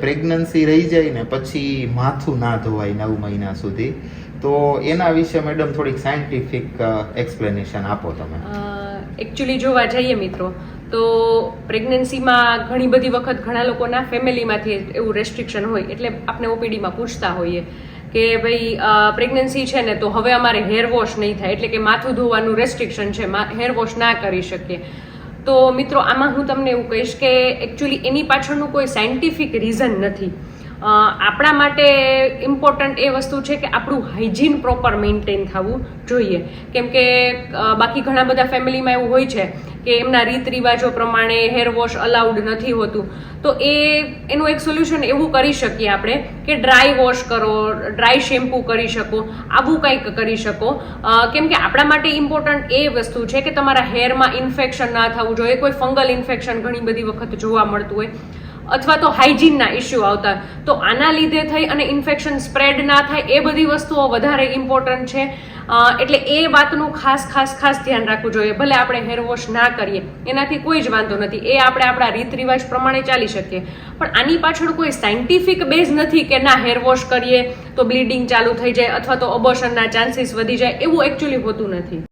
Pregnancy રહી જાય ને પછી માથું ના ધોવાય 9 મહિના સુધી, તો એના વિશે મેડમ થોડીક સાયન્ટિફિક એક્સપ્લેનેશન આપો તમે. એકચ્યુઅલી જોવા જઈએ મિત્રો તો પ્રેગ્નન્સીમાં ઘણી બધી વખત ઘણા લોકોના ફેમિલીમાંથી એવું રેસ્ટ્રિક્શન હોય, એટલે આપણે ઓપીડીમાં પૂછતા હોઈએ કે ભાઈ પ્રેગ્નન્સી છે ને તો હવે અમારે હેર વોશ નહીં થાય, એટલે કે માથું ધોવાનું રેસ્ટ્રિક્શન છે, હેર વોશ ના કરી શકીએ. તો મિત્રો આમાં હું તમને એવું કહીશ કે એકચ્યુઅલી એની પાછળનું કોઈ સાયન્ટિફિક રીઝન નથી. આપણા માટે ઇમ્પોર્ટન્ટ એ વસ્તુ છે કે આપણું હાઇજીન પ્રોપર મેન્ટેન થવું જોઈએ. કેમ કે બાકી ઘણા બધા ફેમિલીમાં એવું હોય છે કે એમના રીત રિવાજો પ્રમાણે હેર વોશ અલાઉડ નથી હોતું. તો એનું એક સોલ્યુશન એવું કરી શકીએ આપણે કે ડ્રાય વોશ કરો, ડ્રાય શેમ્પૂ કરી શકો, આવું કંઈક કરી શકો. કેમ કે આપણા માટે ઇમ્પોર્ટન્ટ એ વસ્તુ છે કે તમારા હેરમાં ઇન્ફેક્શન ના થવું જોઈએ. કોઈ ફંગલ ઇન્ફેક્શન ઘણી બધી વખત જોવા મળતું હોય, અથવા તો હાઇજીનના ઇસ્યુ આવતા, તો આના લીધે થઈ અને ઇન્ફેક્શન સ્પ્રેડ ના થાય એ બધી વસ્તુઓ વધારે ઇમ્પોર્ટન્ટ છે. એટલે એ વાતનું ખાસ ધ્યાન રાખવું જોઈએ. ભલે આપણે હેર વોશ ના કરીએ એનાથી કોઈ જ વાંધો નથી, એ આપણે આપણા રીત રિવાજ પ્રમાણે ચાલી શકીએ, પણ આની પાછળ કોઈ સાયન્ટિફિક બેઝ નથી કે ના હેર વોશ કરીએ તો બ્લીડિંગ ચાલુ થઈ જાય અથવા તો અબોર્શનના ચાન્સીસ વધી જાય, એવું એકચ્યુઅલી હોતું નથી.